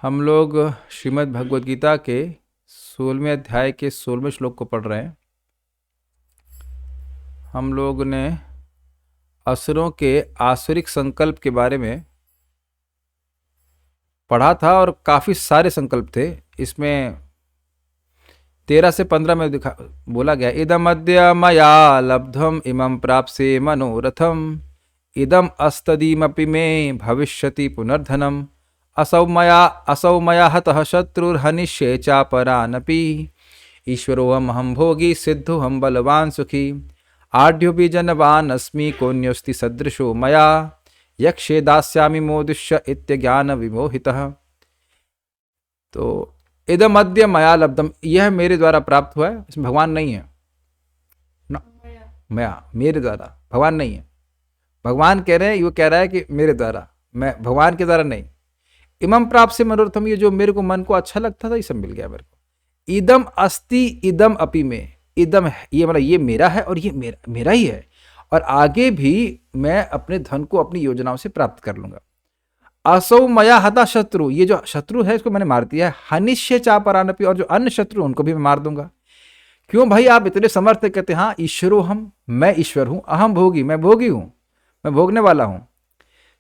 हम लोग श्रीमद् भगवद गीता के 16वें अध्याय के 16वें श्लोक को पढ़ रहे हैं। हम लोग ने असुरों के आसुरिक संकल्प के बारे में पढ़ा था और काफ़ी सारे संकल्प थे। इसमें 13 से 15 में बोला गया, इदम अद्य मया लब्धम इमं प्राप्से मनोरथम इदम अस्तदीमपि मे भविष्यति पुनर्धनम असौ मया हतः शत्रुर्हनिष्ये चापरानपि ईश्वरोऽहं भोगी सिद्धोऽहं बलवान सुखी आढ्योऽपि जनवान् अस्मि कोऽन्योऽस्ति सदृशो मया यक्षे दास्यामि मोदिष्य इत्यज्ञान विमोहितः। तो इदम अद्य मया लब्धम, यह मेरे द्वारा प्राप्त हुआ है। इसमें भगवान नहीं है ना, मया मेरे द्वारा, भगवान नहीं है। भगवान कह रहे हैं, वो कह रहा है कि मेरे द्वारा, मैं भगवान के द्वारा नहीं। इमं प्राप्त से मनोरथम, ये जो मेरे को मन को अच्छा लगता था ये सब मिल गया मेरे को। इदम अस्ति इदम अपि में, इदम है ये, मतलब ये मेरा है और ये मेरा ही है, और आगे भी मैं अपने धन को अपनी योजनाओं से प्राप्त कर लूंगा। असौ मया हता शत्रु, ये जो शत्रु है इसको मैंने मार दिया है। हनिष्य चापरानपि, और जो अन्य शत्रु उनको भी मैं मार दूंगा। क्यों भाई आप इतने समर्थ कहते हैं? हाँ, ईश्वरो हम, मैं ईश्वर हूं। अहम भोगी, मैं भोगी हूं, मैं भोगने वाला हूं।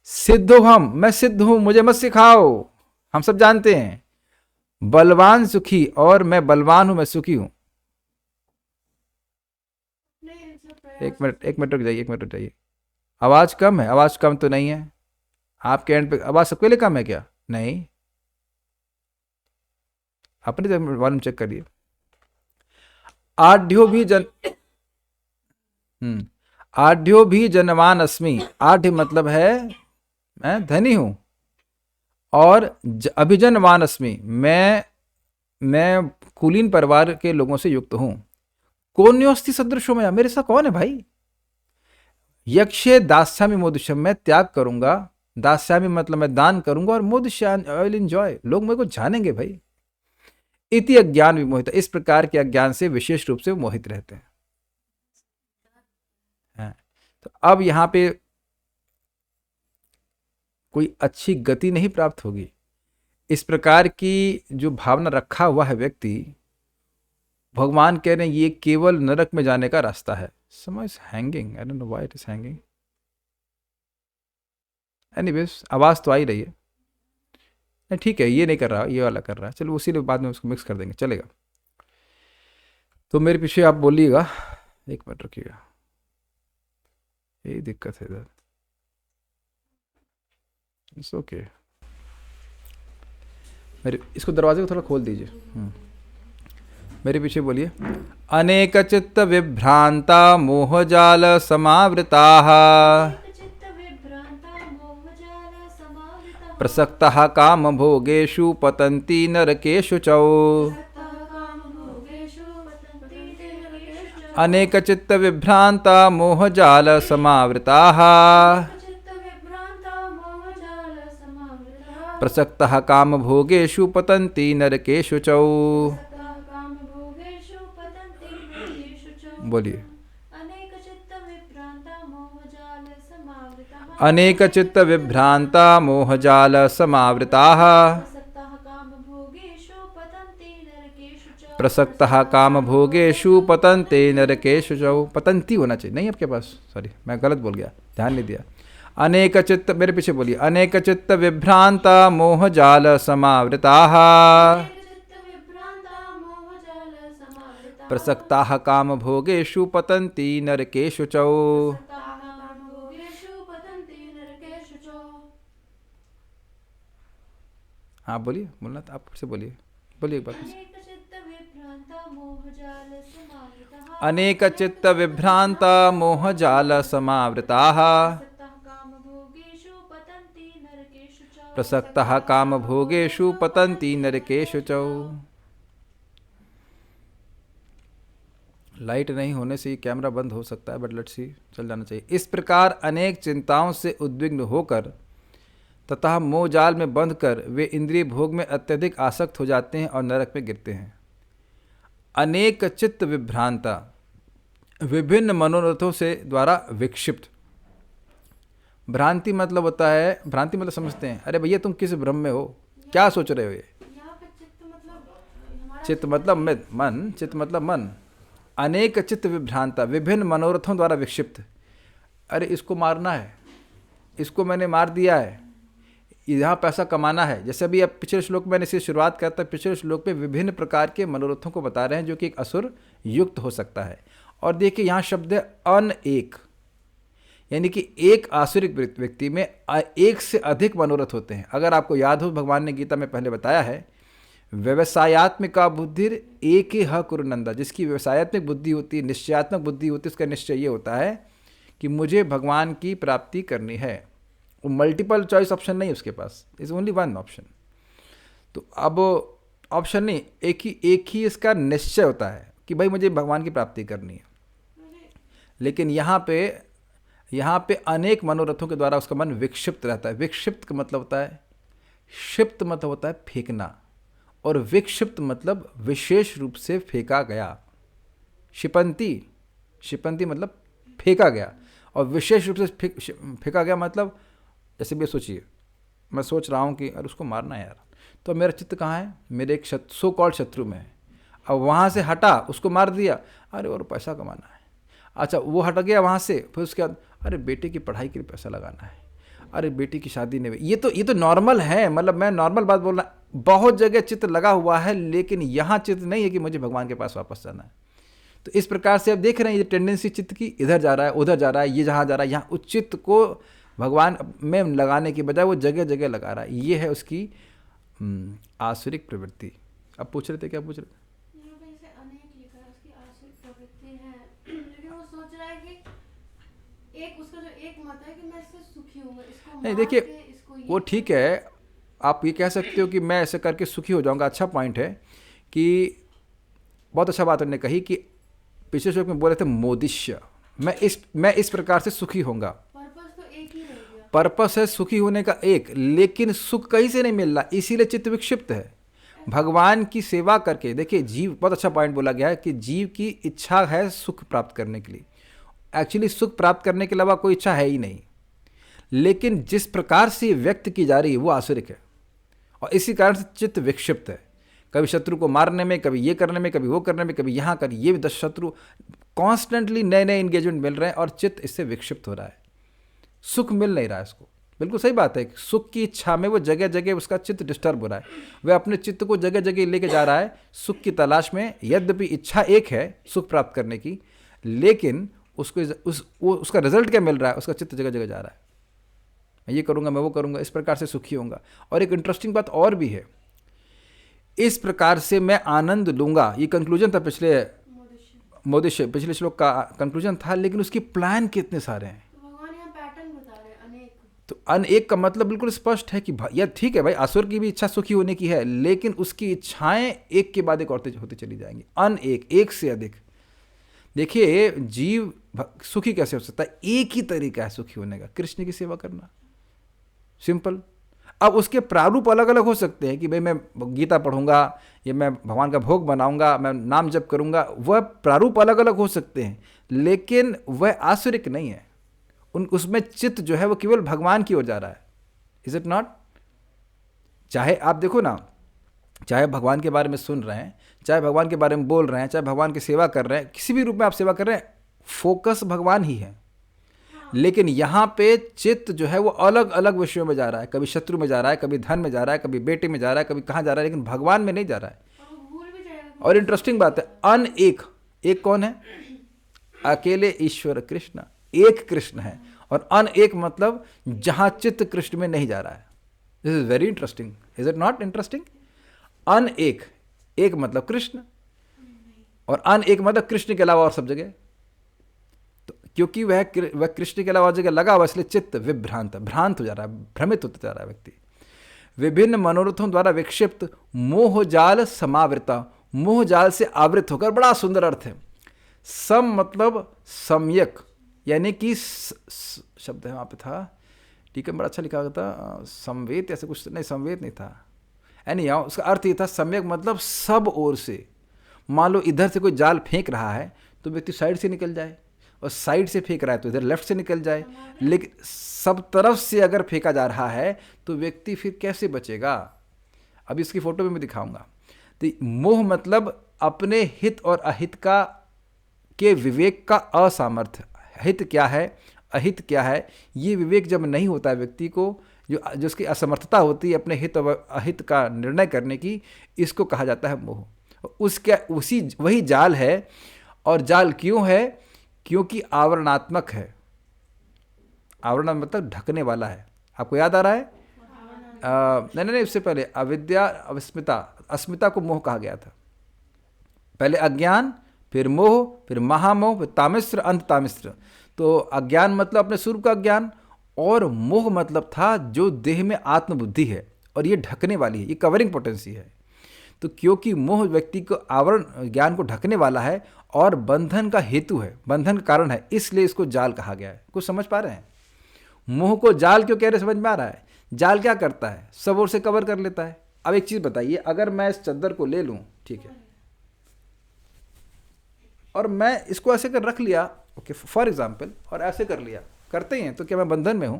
सिद्धो हम, मैं सिद्ध हूं, मुझे मत सिखाओ, हम सब जानते हैं। बलवान सुखी, और मैं बलवान हूं, मैं सुखी हूं। एक मिनट रुक जाइए, एक मिनट रुक जाइए। आवाज कम है? आवाज कम तो नहीं है आपके एंड पे? आवाज सबके लिए कम है क्या? नहीं, अपने वॉल्यूम चेक करिए। आढ़्यो भी जन आढ़्यो भी जनवान अस्मि, आढ़ मतलब है मैं धनी हूं, और अभिजनवान अस्मि, मैं कुलीन परिवार के लोगों से युक्त हूं। कोन्योस्ति सदृशो मया, मेरे साथ कौन है भाई? यक्षे दास्यामि मोदिष्यम, मैं त्याग करूंगा। दास्यामि मतलब मैं दान करूंगा, और मोदिष्यामि आई विल एंजॉय, लोग मेरे को जानेंगे भाई। इति अज्ञान विमोहित, इस प्रकार के अज्ञान से विशेष रूप से मोहित रहते हैं। तो अब यहां पे कोई अच्छी गति नहीं प्राप्त होगी। इस प्रकार की जो भावना रखा हुआ है व्यक्ति, भगवान कह रहे हैं ये केवल नरक में जाने का रास्ता है। समय is hanging, I don't know why it is hanging. Anyways, आवाज तो आ ही रही है। नहीं ठीक है, ये नहीं कर रहा, ये वाला कर रहा है। चलो उसी बाद में उसको मिक्स कर देंगे, चलेगा। तो मेरे पीछे आप बोलिएगा, एक मिनट रुकिएगा, यही दिक्कत है इधर। It's okay. मेरे इसको दरवाजे को थोड़ा खोल दीजिए। मेरे पीछे बोलिए। अनेक चित्त विभ्रांता मोहजाल समावृताः प्रसक्तः काम भोगेषु पतन्ति नरकेषु च। अनेक चित्त विभ्रांता मोहजाल समावृताः प्रसक्तः काम भोगेषु पतन्ति नरकेषु च। बोलिए। अनेक चित्त विभ्रांता मोहजाल समावृताः प्रसक्तः काम भोगेषु पतन्ते नरकेषु च। पतंती होना चाहिए, नहीं आपके पास, सॉरी मैं गलत बोल गया, ध्यान नहीं दिया। अनेक चित्त, मेरे पीछे बोलिए। अनेक चित्त विभ्रांता मोहजाल समावृताः प्रसक्ताः काम भोगेषु पतन्ति नरकेषु च। हाँ बोलिए, बोलना था आप, फिर से बोलिए, बोलिए एक बार। अनेक चित्त विभ्रांता मोहजाल समावृताः प्रसक्तः काम भोगेषु पतन्ति नरकेषु च। लाइट नहीं होने से कैमरा बंद हो सकता है, बट लेट्स सी, चल जाना चाहिए। इस प्रकार अनेक चिंताओं से उद्विग्न होकर तथा मोह जाल में बंध कर वे इंद्रिय भोग में अत्यधिक आसक्त हो जाते हैं और नरक में गिरते हैं। अनेक चित्त विभ्रांता, विभिन्न मनोरथों से द्वारा विक्षिप्त। भ्रांति मतलब होता है, भ्रांति मतलब समझते हैं, अरे भैया तुम किस भ्रम में हो, क्या सोच रहे हो ये? यहाँ पे चित्त मतलब हमारा चित्त मतलब मन, चित्त मतलब मन। अनेक चित्त विभ्रांता, विभिन्न मनोरथों द्वारा विक्षिप्त। अरे इसको मारना है, इसको मैंने मार दिया है, यहाँ पैसा कमाना है। जैसे अभी अब पिछले श्लोक में मैंने इसे शुरुआत करता, पिछले श्लोक में विभिन्न प्रकार के मनोरथों को बता रहे हैं जो कि एक असुर युक्त हो सकता है। और देखिए यहाँ शब्द है अनेक, यानी कि एक आसुरिक व्यक्ति में एक से अधिक मनोरथ होते हैं। अगर आपको याद हो, भगवान ने गीता में पहले बताया है, व्यवसायत्मिका बुद्धिर एक ह कुरुनंदा, जिसकी व्यवसायत्मक बुद्धि होती है, निश्चयात्मक बुद्धि होती है, उसका निश्चय ये होता है कि मुझे भगवान की प्राप्ति करनी है। वो मल्टीपल चॉइस ऑप्शन नहीं उसके पास, इज ओनली वन ऑप्शन। तो अब ऑप्शन नहीं, एक ही इसका निश्चय होता है कि भाई मुझे भगवान की प्राप्ति करनी है। लेकिन यहाँ पे अनेक मनोरथों के द्वारा उसका मन विक्षिप्त रहता है। विक्षिप्त का मतलब होता है, क्षिप्त मतलब होता है फेंकना, और विक्षिप्त मतलब विशेष रूप से फेंका गया। क्षिपंती मतलब फेंका गया, और विशेष रूप से फेंका गया मतलब, जैसे भी सोचिए, मैं सोच रहा हूँ कि अरे उसको मारना है यार, तो मेरा चित्त कहाँ है? मेरे एक सो कॉल्ड शत्रु में है। अब वहाँ से हटा, उसको मार दिया, अरे और पैसा कमाना है। अच्छा वो हट गया वहाँ से, फिर उसके बाद अरे बेटे की पढ़ाई के लिए पैसा लगाना है, अरे बेटी की शादी नहीं हुई। ये तो नॉर्मल है, मतलब मैं नॉर्मल बात बोल रहा, बहुत जगह चित्त लगा हुआ है, लेकिन यहाँ चित्त नहीं है कि मुझे भगवान के पास वापस जाना है। तो इस प्रकार से आप देख रहे हैं ये टेंडेंसी चित्त की, इधर जा रहा है, उधर जा रहा है, ये जहाँ जा रहा है, यहाँ उस चित्त को भगवान में लगाने की बजाय वो जगह जगह लगा रहा है। ये है उसकी आसुरिक प्रवृत्ति। अब पूछ रहे थे, क्या पूछ रहे थे? यहाँ पे इसे अनेक लिखा है, उसकी आसुरिक प्रवृत्ति है, लेकिन वो सोच रहा है कि एक उसका जो एक मत है कि मैं इससे सुखी हूँ, इसको नहीं मार देखिए, के इसको ये वो ठीक है, आप ये कह सकते हो कि मैं ऐसे करके सुखी हो जाऊंगा। अच्छा पॉइंट है कि बहुत अच्छा बात उन्होंने कही कि पिछले श्लोक में बोले थे मोदिष्य, मैं इस प्रकार से सुखी होऊंगा। पर्पस तो एक ही रह गया। पर्पस है सुखी होने का एक, लेकिन सुख कहीं से नहीं मिल रहा, इसीलिए चित्त विक्षिप्त है। भगवान की सेवा करके देखिए, जीव, बहुत अच्छा पॉइंट बोला गया है कि जीव की इच्छा है सुख प्राप्त करने के लिए। एक्चुअली सुख प्राप्त करने के अलावा कोई इच्छा है ही नहीं, लेकिन जिस प्रकार से व्यक्त की जा रही है वो आसुरिक है, और इसी कारण से चित्त विक्षिप्त है। कभी शत्रु को मारने में, कभी ये करने में, कभी वो करने में, कभी यहाँ कर ये 10 शत्रु, कॉन्स्टेंटली नए नए इंगेजमेंट मिल रहे हैं, और चित्त इससे विक्षिप्त हो रहा है, सुख मिल नहीं रहा है इसको। बिल्कुल सही बात है, सुख की इच्छा में वो जगह जगह उसका चित्त डिस्टर्ब हो रहा है, वह अपने चित्त को जगह जगह लेके जा रहा है सुख की तलाश में। यद्यपि इच्छा एक है सुख प्राप्त करने की, लेकिन उसका रिजल्ट क्या मिल रहा है? उसका चित्त जगह जगह जा रहा है, मैं ये करूँगा, मैं वो करूँगा, इस प्रकार से सुखी होऊंगा। और एक इंटरेस्टिंग बात और भी है, इस प्रकार से मैं आनंद लूंगा, ये कंक्लूजन था पिछले श्लोक का कंक्लूजन था, लेकिन उसकी प्लान कितने सारे हैं। तो भगवान यहाँ पैटर्न बता रहे हैं अनेक। तो अनेक का मतलब बिल्कुल स्पष्ट है कि यह ठीक है भाई, असुर की भी इच्छा सुखी होने की है, लेकिन उसकी इच्छाएं एक के बाद एक और होती चली जाएंगी, अनेक, एक से अधिक। देखिए जीव सुखी कैसे हो सकता है? एक ही तरीका है सुखी होने का, कृष्ण की सेवा करना, सिंपल। अब उसके प्रारूप अलग अलग हो सकते हैं कि भाई मैं गीता पढ़ूंगा, या मैं भगवान का भोग बनाऊंगा, मैं नाम जप करूंगा, वह प्रारूप अलग अलग हो सकते हैं, लेकिन वह आसुरिक नहीं है। उसमें चित्त जो है वो केवल भगवान की ओर जा रहा है। Is it not? चाहे आप देखो ना, चाहे भगवान के बारे में सुन रहे हैं, चाहे भगवान के बारे में बोल रहे हैं, चाहे भगवान की सेवा कर रहे हैं, किसी भी रूप में आप सेवा कर रहे हैं, फोकस भगवान ही है। लेकिन यहाँ पे चित्त जो है वो अलग अलग विषयों में जा रहा है, कभी शत्रु में जा रहा है, कभी धन में जा रहा है, कभी बेटे में जा रहा है, कभी कहाँ जा रहा है, लेकिन भगवान में नहीं जा रहा है। और वो भूल भी जाएगा। और इंटरेस्टिंग बात है, अनेक, एक कौन है? अकेले ईश्वर कृष्ण, एक कृष्ण है, और अनेक मतलब जहां चित्त कृष्ण में नहीं जा रहा है। This is very interesting, is it not interesting? अनेक, एक मतलब कृष्ण, और अनेक मतलब कृष्ण के अलावा और सब जगह। तो क्योंकि वह कृष्ण के अलावा जगह लगा हुआ, इसलिए चित्त भ्रांत हो जा रहा है, भ्रमित होता जा रहा है व्यक्ति। विभिन्न मनोरथों द्वारा विक्षिप्त, मोह जाल समावृता, मोह जाल से आवृत होकर, बड़ा सुंदर अर्थ है। सम मतलब सम्यक, यानी कि शब्द है वहां पे था, ठीक है, बड़ा अच्छा लिखा हुआ था, संवेद ऐसे कुछ नहीं, संवेद नहीं था, यानी उसका अर्थ ये था सम्यक मतलब सब ओर से। मान लो इधर से कोई जाल फेंक रहा है तो व्यक्ति साइड से निकल जाए, और साइड से फेंक रहा है तो इधर लेफ्ट से निकल जाए, लेकिन सब तरफ से अगर फेंका जा रहा है तो व्यक्ति फिर कैसे बचेगा? अब इसकी फोटो भी मैं दिखाऊंगा। तो मोह मतलब अपने हित और अहित का के विवेक का असामर्थ्य। हित क्या है, अहित क्या है, ये विवेक जब नहीं होता है व्यक्ति को, जो उसकी असमर्थता होती है अपने हित और अहित का निर्णय करने की, इसको कहा जाता है मोह। उसका उसी वही जाल है। और जाल क्यों है? क्योंकि आवरणात्मक है। आवरण मतलब ढकने वाला है। आपको याद आ रहा है? नहीं नहीं नहीं, उससे पहले अविद्या, अस्मिता, अस्मिता को मोह कहा गया था। पहले अज्ञान, फिर मोह, फिर महामोह, फिर तामिश्र, अंत तामिश्र। तो अज्ञान मतलब अपने स्वरूप का ज्ञान, और मोह मतलब था जो देह में आत्मबुद्धि है, और ये ढकने वाली है, ये कवरिंग पोटेंसी है। तो क्योंकि मोह व्यक्ति को आवरण ज्ञान को ढकने वाला है और बंधन का हेतु है, बंधन का कारण है, इसलिए इसको जाल कहा गया है। कुछ समझ पा रहे हैं? मोह को जाल क्यों कह रहे, समझ में आ रहा है? जाल क्या करता है? सब ओर से कवर कर लेता है। अब एक चीज बताइए, अगर मैं इस चद्दर को ले लूं, ठीक है, और मैं इसको ऐसे कर रख लिया, ओके फॉर एग्जाम्पल, और ऐसे कर लिया, करते ही हैं, तो क्या मैं बंधन में हूं?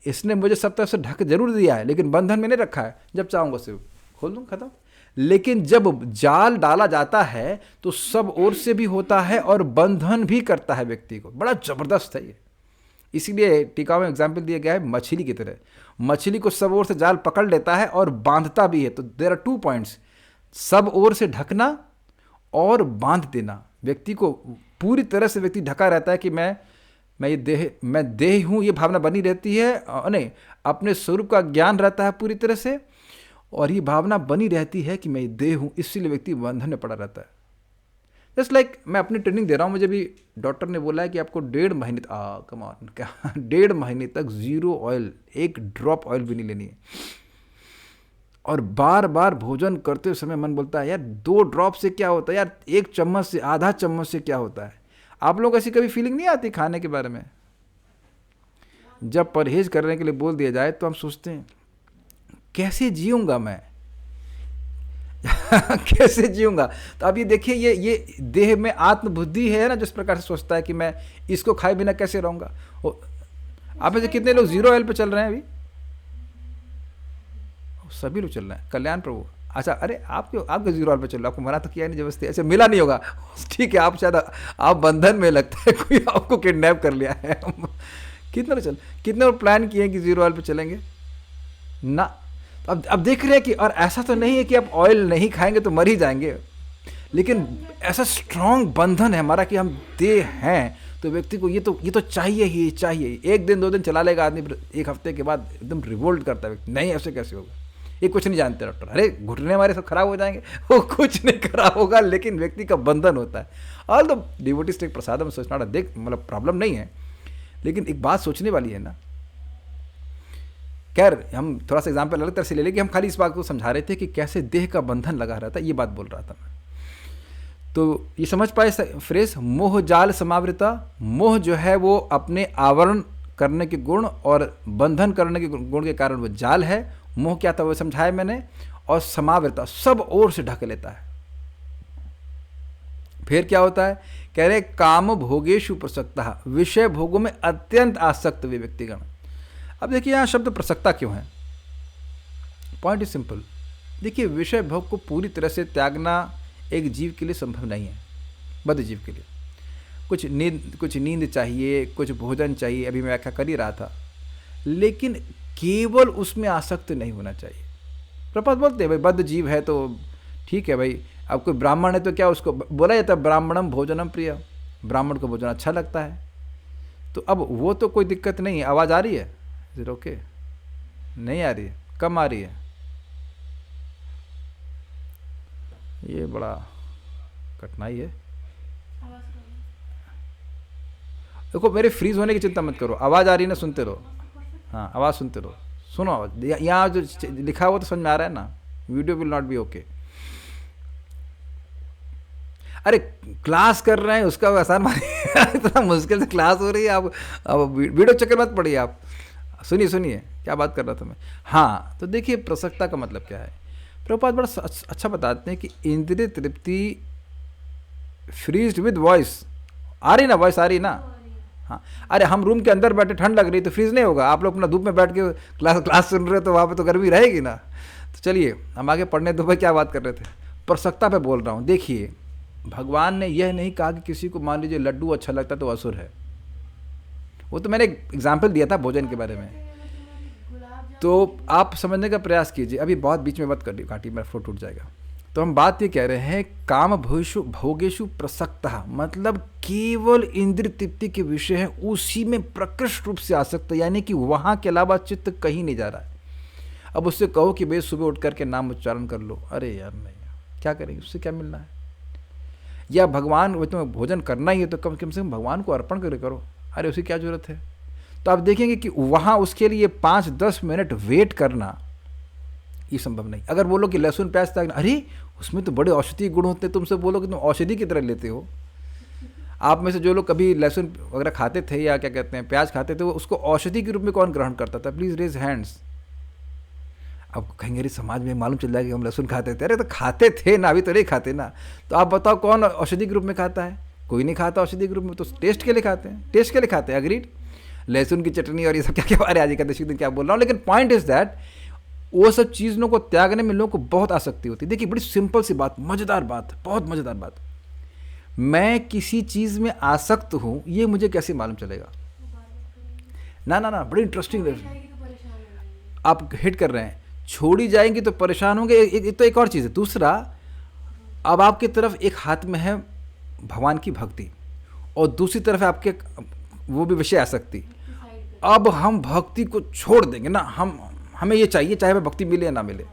इसने मुझे सब तरफ से ढक जरूर दिया है, लेकिन बंधन में नहीं रखा है। जब चाहूंगा उसे खोल दूं, खत्म। लेकिन जब जाल डाला जाता है तो सब ओर से भी होता है और बंधन भी करता है व्यक्ति को। बड़ा जबरदस्त है ये। इसीलिए टीका में एग्जाम्पल दिया गया है मछली की तरह। मछली को सब ओर से जाल पकड़ लेता है और बांधता भी है। तो देयर आर 2 पॉइंट्स, सब ओर से ढकना और बांध देना। व्यक्ति को पूरी तरह से व्यक्ति ढका रहता है कि मैं देह हूँ, ये भावना बनी रहती है। नहीं, अपने स्वरूप का ज्ञान रहता है पूरी तरह से, और ये भावना बनी रहती है कि मैं ये देह हूँ, इसीलिए व्यक्ति बंधन में पड़ा रहता है। जस्ट लाइक मैं अपनी ट्रेनिंग दे रहा हूँ, मुझे भी डॉक्टर ने बोला है कि आपको 1.5 महीने कम ऑन क्या 1.5 महीने तक जीरो ऑयल, एक ड्रॉप ऑयल भी नहीं लेनी है। और बार बार भोजन करते समय मन बोलता है यार 2 ड्रॉप से क्या होता है, यार 1 चम्मच से, आधा चम्मच से क्या होता है। आप लोग ऐसी कभी फीलिंग नहीं आती खाने के बारे में? जब परहेज करने के लिए बोल दिया जाए तो हम सोचते हैं कैसे जीऊंगा मैं कैसे जीऊंगा। तो अब ये देखिए, ये देह में आत्मबुद्धि है ना, जिस प्रकार से सोचता है कि मैं इसको खाए बिना कैसे रहूंगा। आप में से कितने लोग जीरो ऑयल पे चल रहे हैं अभी? सभी लोग चल रहे हैं। कल्याण प्रभु, अच्छा, अरे आपके जीरो ऑयल पे चल रहे, आपको मना तो किया नहीं जबरदस्ती, अच्छा मिला नहीं होगा, ठीक है, आप शायद आप बंधन में, लगता है कोई आपको किडनैप कर लिया है। कितने लोग प्लान किए कि जीरो ऑयल पे चलेंगे ना। अब देख रहे हैं कि, और ऐसा तो नहीं है कि आप ऑयल नहीं खाएंगे तो मर ही जाएंगे, लेकिन ऐसा स्ट्रांग बंधन है हमारा कि हम देह हैं, तो व्यक्ति को ये तो चाहिए ही चाहिए। 1 दिन 2 दिन चला लेगा आदमी, 1 हफ्ते के बाद एकदम रिवोल्ट करता है व्यक्ति, नहीं ऐसे कैसे होगा, ये कुछ नहीं जानते डॉक्टर, अरे घुटने हमारे सब खराब हो जाएंगे। वो कुछ नहीं खराब होगा, लेकिन व्यक्ति का बंधन होता है। ऑल द डिवोटीज टेक प्रसादम सोचना, देख मतलब प्रॉब्लम नहीं है, लेकिन एक बात सोचने वाली है ना। खैर, हम थोड़ा सा एग्जाम्पल अलग तरह से ले लेंगे, हम खाली इस बात को समझा रहे थे कि कैसे देह का बंधन लगा रहता है, ये बात बोल रहा था मैं। तो ये समझ पाए फ्रेज, मोह जाल समावृता। मोह जो है वो अपने आवरण करने के गुण और बंधन करने के गुण के कारण वो जाल है। मोह क्या था वो समझाया मैंने। और समावृता, सब ओर से ढक लेता है। फिर क्या होता है, कह रहे काम भोगेशु प्रसक्ता, विषय भोगों में अत्यंत आसक्त वे व्यक्तिगण। अब देखिए यहाँ शब्द प्रसक्ता क्यों है, पॉइंट इज सिंपल। देखिए, विषय भोग को पूरी तरह से त्यागना एक जीव के लिए संभव नहीं है, बद्ध जीव के लिए। कुछ नींद चाहिए, कुछ भोजन चाहिए, अभी मैं व्याख्या कर ही रहा था, लेकिन केवल उसमें आसक्त नहीं होना चाहिए। प्रपद बोलते हैं भाई बद्ध जीव है तो ठीक है भाई, अब कोई ब्राह्मण है तो क्या उसको बोला जाता है ब्राह्मणम भोजनम प्रिय, ब्राह्मण को भोजन अच्छा लगता है, तो अब वो तो कोई दिक्कत नहीं है। आवाज़ आ रही है? Is okay? नहीं आ रही है? कम आ रही है? ये बड़ा कठिनाई है। देखो, मेरे फ्रीज होने की चिंता मत करो, आवाज़ आ रही है ना, सुनते रहो। हाँ, आवाज़ सुनते रहो, सुनो आवाज़। यहाँ जो लिखा हुआ तो समझ में आ रहा है ना, video will not be okay. अरे क्लास कर रहे हैं उसका आसान मानिए, इतना मुश्किल से क्लास हो रही है, आप अब वीडियो चक्कर मत पड़िए, आप सुनिए क्या बात कर रहा था मैं। हाँ, तो देखिए प्रसक्ता का मतलब क्या है। प्रभुपाद बड़ा अच्छा बताते हैं कि इंद्रिय तृप्ति फ्रीज्ड विद वॉइस। आ रही ना वॉइस, आ रही ना? हाँ, अरे हम रूम के अंदर बैठे, ठंड लग रही तो फ्रीज नहीं होगा। आप लोग अपना धूप में बैठ के क्लास सुन रहे हो तो वहाँ पे तो गर्मी रहेगी ना। तो चलिए हम आगे पढ़ने दो भाई, क्या बात कर रहे थे, प्रसक्ता पे बोल रहा हूँ। देखिए भगवान ने यह नहीं कहा कि किसी को मान लीजिए लड्डू अच्छा लगता है तो असुर है, वो तो मैंने एक एग्जाम्पल दिया था भोजन के बारे में। गुलाब तो जामुन आप समझने का प्रयास कीजिए, अभी बहुत बीच में मत कर काटी, मेरा फ्लो टूट जाएगा। तो हम बात ये कह रहे हैं काम भोगेशु भोगेशु प्रसक्ता, मतलब केवल इंद्रिय तृप्ति के विषय है, उसी में प्रकृष्ट रूप से आसक्त है, यानी कि वहाँ के अलावा चित्त कहीं नहीं जा रहा है। अब उससे कहो कि भाई सुबह उठ करके नाम उच्चारण कर लो, अरे यार नहीं, क्या करेंगे, उससे क्या मिलना है। या भगवान वो तुम्हें भोजन करना ही है तो कम से कम भगवान को अर्पण करे करो, अरे उसे क्या जरूरत है। तो आप देखेंगे कि वहाँ उसके लिए 5-10 मिनट वेट करना ये संभव नहीं। अगर बोलो कि लहसुन प्याज तक, अरे उसमें तो बड़े औषधीय गुण होते हैं, तुमसे बोलो कि तुम औषधि की तरह लेते हो। आप में से जो लोग कभी लहसुन वगैरह खाते थे या क्या कहते हैं प्याज खाते थे, वो उसको औषधि के रूप में कौन ग्रहण करता था, प्लीज़ रेज हैंड्स। अब कहेंगे अरे समाज में मालूम चल जाएगा कि हम लहसुन खाते थे, अरे तो खाते थे ना, अभी तो नहीं खाते ना। तो आप बताओ कौन औषधि के रूप में खाता है, कोई नहीं खाता औषधि के रूप में, तो टेस्ट के लिए खाते हैं, टेस्ट के लिए खाते हैं, अग्रीड। लहसुन की चटनी और ये सब क्या क्या, अरे आज एकादशी दिन क्या बोल रहा हूँ, लेकिन पॉइंट इज दैट वो सब चीज़ों को त्यागने में लोगों को बहुत आसक्ति होती है। देखिए बड़ी सिंपल सी बात, मज़ेदार बात, बहुत मज़ेदार बात, मैं किसी चीज़ में आसक्त हूँ ये मुझे कैसे मालूम चलेगा। ना ना ना, बड़ी इंटरेस्टिंग, जाएगी तो परेशान हो जाएंगे। आप हिट कर रहे हैं, छोड़ी जाएंगी तो परेशान होंगे, एक तो एक और चीज़ है। दूसरा, अब आपकी तरफ एक हाथ में है भगवान की भक्ति और दूसरी तरफ है आपके वो भी विषय आसक्ति। साइड पे अब हम भक्ति को छोड़ देंगे ना, हमें ये चाहिए चाहे हमें भक्ति मिले या ना मिले।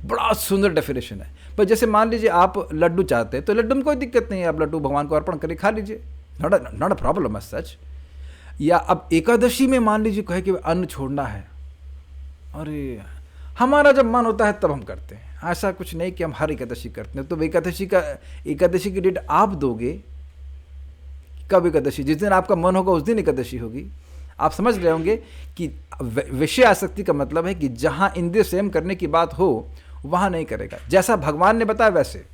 बड़ा सुंदर डेफिनेशन है। पर जैसे मान लीजिए आप लड्डू चाहते हैं तो लड्डू में कोई दिक्कत नहीं है, आप लड्डू भगवान को अर्पण करके खा लीजिए, not a problem as such. या अब एकादशी में मान लीजिए कहे कि अन्न छोड़ना है, अरे हमारा जब मन होता है तब हम करते हैं, ऐसा कुछ नहीं कि हम हर एकादशी करते हैं। तो एकादशी की डेट आप दोगे, कब एकादशी, जिस दिन आपका मन होगा उस दिन एकादशी होगी। आप समझ रहे होंगे कि विषय आसक्ति का मतलब है कि जहाँ इंद्रिय संयम करने की बात हो वहाँ नहीं करेगा। जैसा भगवान ने बताया वैसे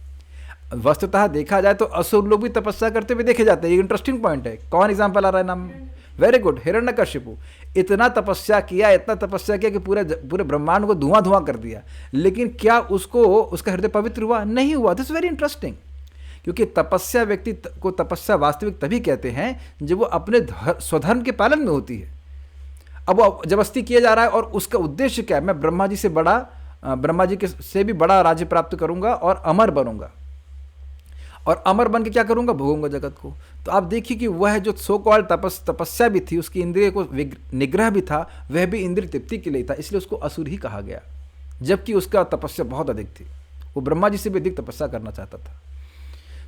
वस्तुतः देखा जाए तो असुर लोग भी तपस्या करते हुए देखे जाते हैं। ये इंटरेस्टिंग पॉइंट है। कौन एग्जाम्पल आ रहा है नाम, वेरी गुड, हिरण्यकशिपु इतना तपस्या किया कि पूरे ब्रह्मांड को धुआं धुआं कर दिया, लेकिन क्या उसका हृदय पवित्र हुआ? नहीं हुआ। दिस वेरी इंटरेस्टिंग, क्योंकि तपस्या व्यक्ति को तपस्या वास्तविक तभी कहते हैं जब वो अपने स्वधर्म के पालन में होती है। अब वो जबरदस्ती किया जा रहा है और उसका उद्देश्य क्या है, मैं ब्रह्मा जी से भी बड़ा राज्य प्राप्त करूंगा और अमर बनूंगा, और अमर बन के क्या करूंगा, भोगूंगा जगत को। तो आप देखिए कि वह जो सो कॉल्ड तपस्या भी थी, उसकी इंद्रिय को निग्रह भी था, वह भी इंद्रिय तृप्ति के लिए था, इसलिए उसको असुर ही कहा गया, जबकि उसका तपस्या बहुत अधिक थी। वो ब्रह्मा जी से भी अधिक तपस्या करना चाहता था।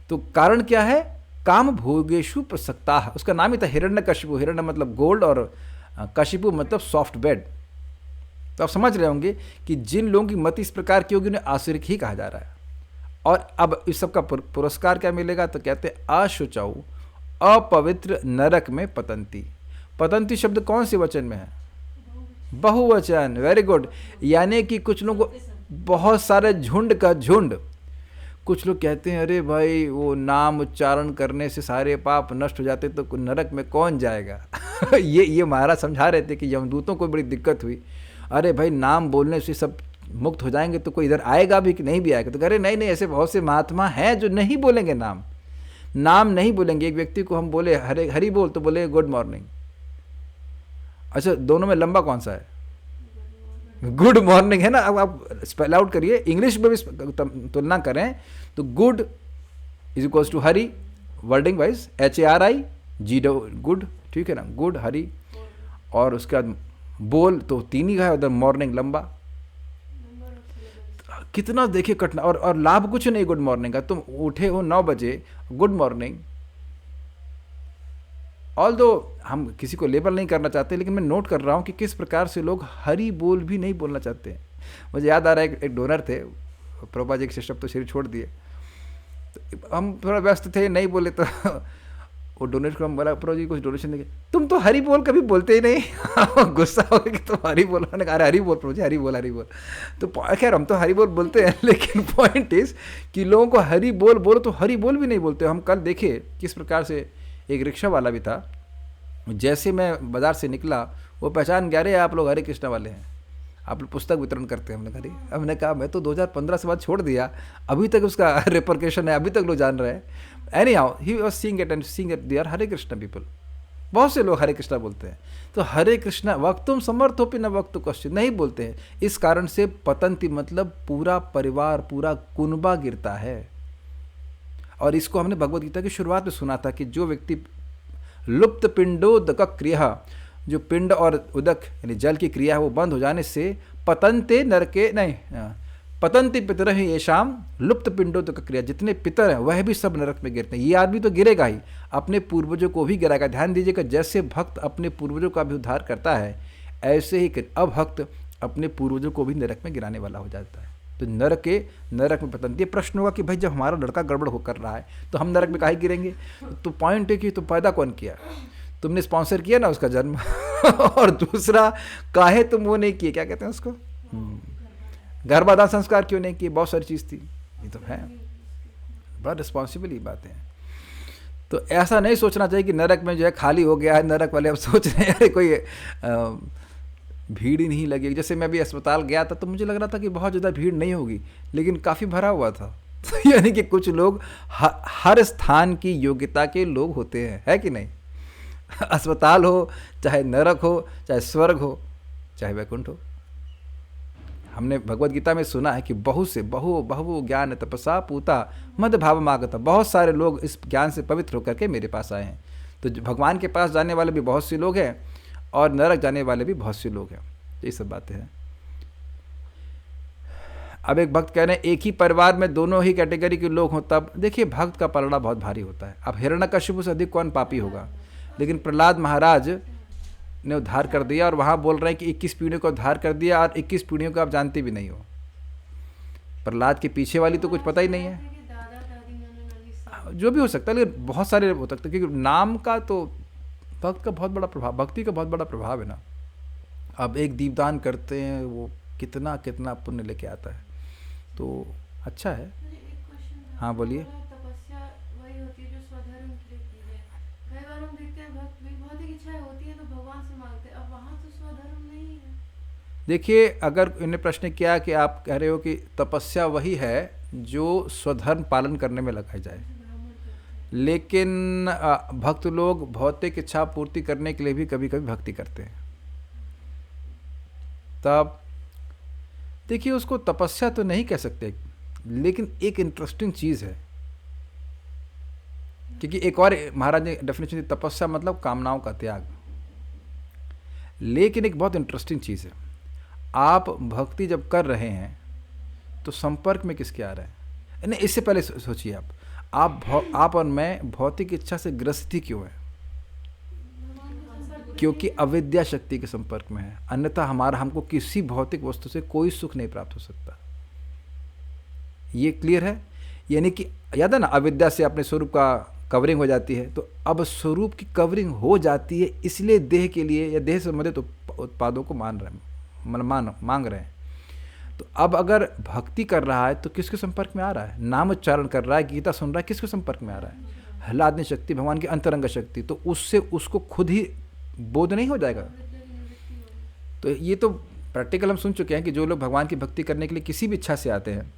तो कारण क्या है, काम भोगेशु प्रसक्ता, उसका नाम ही था हिरण्यकशिपु। हिरण्य मतलब गोल्ड और कशिपु मतलब सॉफ्ट बेड। तो आप समझ रहे होंगे कि जिन लोगों की मति इस प्रकार की होगी उन्हें आसुरिक ही कहा जा रहा है। और अब इस सब का पुरस्कार क्या मिलेगा, तो कहते हैं अशुचौ अपवित्र नरक में पतंती। पतंती शब्द कौन से वचन में है, बहुवचन, वेरी गुड। यानी कि कुछ लोगों को बहुत सारे झुंड का झुंड, कुछ लोग कहते हैं अरे भाई वो नाम उच्चारण करने से सारे पाप नष्ट हो जाते तो नरक में कौन जाएगा। ये महाराज समझा रहे थे कि यमदूतों को बड़ी दिक्कत हुई, अरे भाई नाम बोलने से सब मुक्त हो जाएंगे तो कोई इधर आएगा भी कि नहीं भी आएगा। तो कह रहे नहीं नहीं, ऐसे बहुत से महात्मा हैं जो नहीं बोलेंगे नाम नहीं बोलेंगे। एक व्यक्ति को हम बोले हरि बोल, तो बोले गुड मॉर्निंग। अच्छा, दोनों में लंबा कौन सा है, गुड मॉर्निंग है ना। अब आप स्पेल आउट करिए, इंग्लिश में भी तुलना करें तो good is equals to Hari, wording wise HARI good, ठीक है ना, गुड हरी। और उसके बाद बोल तो 3 ही है, उधर मॉर्निंग लंबा। कितना देखिए कठिन, और लाभ कुछ नहीं गुड मॉर्निंग का। तुम उठे हो 9 बजे, गुड मॉर्निंग। ऑल्दो हम किसी को लेबल नहीं करना चाहते, लेकिन मैं नोट कर रहा हूँ कि किस प्रकार से लोग हरी बोल भी नहीं बोलना चाहते हैं। मुझे याद आ रहा है एक डोनर थे, प्रभुपाद जी के शिष्य तो शरीर छोड़ दिए, तो हम थोड़ा व्यस्त थे, नहीं बोले, तो वो डोनेट को हम बोला प्रभु जी कुछ डोनेशन देंगे, तुम तो हरी बोल कभी बोलते ही नहीं। गुस्सा हो गया कि तुम हरी बोल, मैंने कहा हरी बोल प्रभु जी, हरी बोल। तो खैर हम तो हरी बोल बोलते हैं, लेकिन पॉइंट इज कि लोगों को हरी बोल बोलो तो हरी बोल भी नहीं बोलते। हम कल देखे किस प्रकार से एक रिक्शा वाला भी था, जैसे मैं बाज़ार से निकला वो पहचान गया, अरे आप लोग हरे कृष्णा वाले हैं। आप लोग पुस्तक वितरण करते हैं। हमने कहा अरे, हमने कहा मैं तो 2015 से बाद छोड़ दिया, अभी तक उसका रिपरकेशन है, अभी तक लोग जान रहे हैं। Anyhow he was seeing it and seeing it, they are Hare Krishna people. बहुत से लोग हरे कृष्णा बोलते हैं। तो हरे कृष्णा वक्तुम समर्थोपि न वक्तु कश्चित्, नहीं बोलते हैं। इस कारण से पतंती मतलब पूरा परिवार, पूरा कुनबा गिरता है। और इसको हमने भगवद गीता की शुरुआत में सुना था कि जो व्यक्ति लुप्त पिंडोदक क्रिया, जो पिंड और उदक यानी जल की क्रिया है वो बंद हो जाने से पतंते नरके नहीं, पतंती पितर है ये शाम लुप्त पिंडोदक क्रिया, जितने पितर हैं वह भी सब नरक में गिरते हैं। ये आदमी तो गिरेगा ही, अपने पूर्वजों को भी गिराएगा। ध्यान दीजिएगा, जैसे भक्त अपने पूर्वजों का भी उद्धार करता है, ऐसे ही अभक्त अपने पूर्वजों को भी नरक में गिराने वाला हो जाता है। तो नरक में पतंती। ये प्रश्न होगा कि भाई जब हमारा लड़का गड़बड़ हो कर रहा है तो हम नरक में काहे गिरेंगे? तो पॉइंट है कि तो पैदा कौन किया? तुमने स्पॉन्सर किया ना उसका जन्म और दूसरा काहे तुम वो नहीं किए, क्या कहते हैं उसको, गर्भाधान संस्कार क्यों नहीं किए? बहुत सारी चीज़ थी। ये तो है, बड़ा रिस्पॉन्सिबल ही बात है। तो ऐसा नहीं सोचना चाहिए कि नरक में जो है खाली हो गया है, नरक वाले अब सोच रहे हैं कोई भीड़ ही नहीं लगेगी। जैसे मैं अभी अस्पताल गया था तो मुझे लग रहा था कि बहुत ज़्यादा भीड़ नहीं होगी, लेकिन काफ़ी भरा हुआ था। तो यानी कि कुछ लोग हर स्थान की योग्यता के लोग होते हैं, है कि नहीं? अस्पताल हो, चाहे नरक हो, चाहे स्वर्ग हो, चाहे वैकुंठ हो। हमने भगवद गीता में सुना है कि बहु ज्ञान तपसा पूता मद भाव मागता, बहुत सारे लोग इस ज्ञान से पवित्र होकर के मेरे पास आए हैं। तो भगवान के पास जाने वाले भी बहुत से लोग हैं और नरक जाने वाले भी बहुत से लोग हैं। ये सब बातें हैं। अब एक भक्त कह रहे हैं एक ही परिवार में दोनों ही कैटेगरी के लोग हों तब, देखिए भक्त का पलड़ा बहुत भारी होता है। अब हिरण्यकशिपु से अधिक कौन पापी होगा? लेकिन प्रहलाद महाराज ने उद्धार कर दिया और वहाँ बोल रहे हैं कि 21 पीढ़ियों का उद्धार कर दिया, और 21 पीढ़ियों को आप जानते भी नहीं हो। प्रहलाद के पीछे वाली तो कुछ पता ही नहीं है, जो भी हो सकता है, लेकिन बहुत सारे हो सकते हैं, क्योंकि नाम का तो भक्त का बहुत बड़ा प्रभाव, भक्ति का बहुत बड़ा प्रभाव है ना। अब एक दीपदान करते हैं, वो कितना कितना पुण्य लेके आता है, तो अच्छा है। हाँ बोलिए। तपस्या वही होती है जो स्वधर्म के लिए की है। कई बार हम देखते हैं भक्त भी भौतिक इच्छाएं होती है तो भगवान से मांगते हैं, अब वहाँ तो स्वधर्म नहीं है। देखिए, अगर इन्हें प्रश्न किया कि आप कह रहे हो कि तपस्या वही है जो स्वधर्म पालन करने में लगाई जाए, लेकिन भक्त लोग भौतिक इच्छा पूर्ति करने के लिए भी कभी कभी भक्ति करते हैं। तब देखिए, उसको तपस्या तो नहीं कह सकते, लेकिन एक इंटरेस्टिंग चीज़ है, क्योंकि एक और महाराज ने डेफिनेशन दी, तपस्या मतलब कामनाओं का त्याग। लेकिन एक बहुत इंटरेस्टिंग चीज़ है, आप भक्ति जब कर रहे हैं तो संपर्क में किसके आ रहे हैं? नहीं, इससे पहले सोचिए आप और मैं भौतिक इच्छा से ग्रसित ही क्यों है? क्योंकि अविद्या शक्ति के संपर्क में है, अन्यथा हमको किसी भौतिक वस्तु से कोई सुख नहीं प्राप्त हो सकता। ये क्लियर है? यानी कि याद है ना, अविद्या से अपने स्वरूप का कवरिंग हो जाती है, तो अब स्वरूप की कवरिंग हो जाती है, इसलिए देह के लिए या देह से संबंधित उत्पादों को मांग रहे हैं। तो अब अगर भक्ति कर रहा है तो किसके संपर्क में आ रहा है? नाम उच्चारण कर रहा है, गीता सुन रहा है, किसके संपर्क में आ रहा है? हलादनी शक्ति, भगवान की अंतरंग शक्ति। तो उससे उसको खुद ही बोध नहीं हो जाएगा? तो ये तो प्रैक्टिकल हम सुन चुके हैं कि जो लोग भगवान की भक्ति करने के लिए किसी भी इच्छा से आते हैं,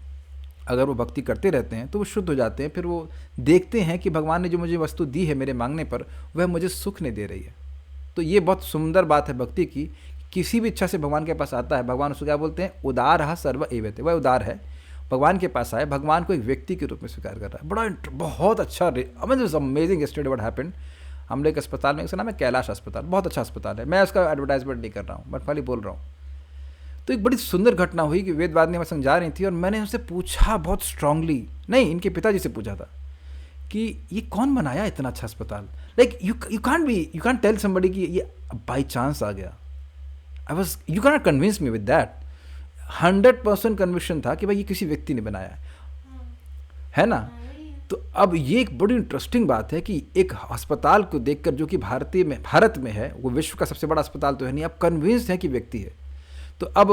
अगर वो भक्ति करते रहते हैं तो वो शुद्ध हो जाते हैं। फिर वो देखते हैं कि भगवान ने जो मुझे वस्तु दी है मेरे मांगने पर, वह मुझे सुख नहीं दे रही है। तो ये बहुत सुंदर बात है भक्ति की, किसी भी इच्छा से भगवान के पास आता है, भगवान उसको क्या बोलते हैं? उदार सर्व एवते। वह उदार है, भगवान के पास आए, भगवान को एक व्यक्ति के रूप में स्वीकार कर रहा है। बहुत अच्छा, अमेजिंग स्टोरी व्हाट हैपेंड। हम लोग एक अस्पताल में, उसका नाम है कैलाश अस्पताल, बहुत अच्छा अस्पताल है, मैं उसका एडवर्टाइजमेंट नहीं कर रहा हूँ, बट खाली बोल रहा हूँ। तो एक बड़ी सुंदर घटना हुई कि वेदवादिनी हमारे संग जा रही थी और मैंने उनसे पूछा बहुत स्ट्रांगली, नहीं इनके पिताजी से पूछा था कि ये कौन बनाया इतना अच्छा अस्पताल? Like you can't tell somebody कि ये बाई चांस आ गया। You can not convince me with that. 100% conviction था कि भाई ये किसी व्यक्ति ने बनाया है ना। तो अब ये एक बड़ी इंटरेस्टिंग बात है कि एक अस्पताल को देखकर, जो कि भारत में है, वो विश्व का सबसे बड़ा अस्पताल तो है नहीं, आप कन्विंस्ड है कि व्यक्ति है। तो अब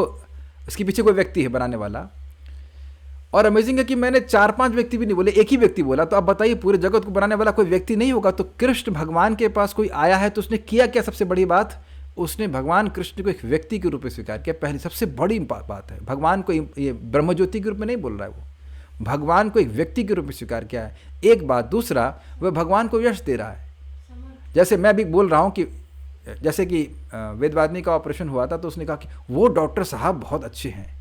इसके पीछे कोई व्यक्ति है बनाने वाला, और अमेजिंग है कि मैंने 4-5 व्यक्ति भी नहीं बोले, एक ही व्यक्ति बोला। तो अब बताइए, पूरे जगत को बनाने वाला कोई व्यक्ति नहीं होगा, तो कृष्ण भगवान के पास कोई आया है तो उसने किया क्या? सबसे बड़ी बात, उसने भगवान कृष्ण को एक व्यक्ति के रूप में स्वीकार किया। पहली सबसे बड़ी बात है, भगवान को ये ब्रह्मज्योति के रूप में नहीं बोल रहा है, वो भगवान को एक व्यक्ति के रूप में स्वीकार किया है। एक बात, दूसरा वह भगवान को यश दे रहा है। जैसे मैं भी बोल रहा हूँ कि जैसे कि वेदवादिनी का ऑपरेशन हुआ था, तो उसने कहा कि वो डॉक्टर साहब बहुत अच्छे हैं,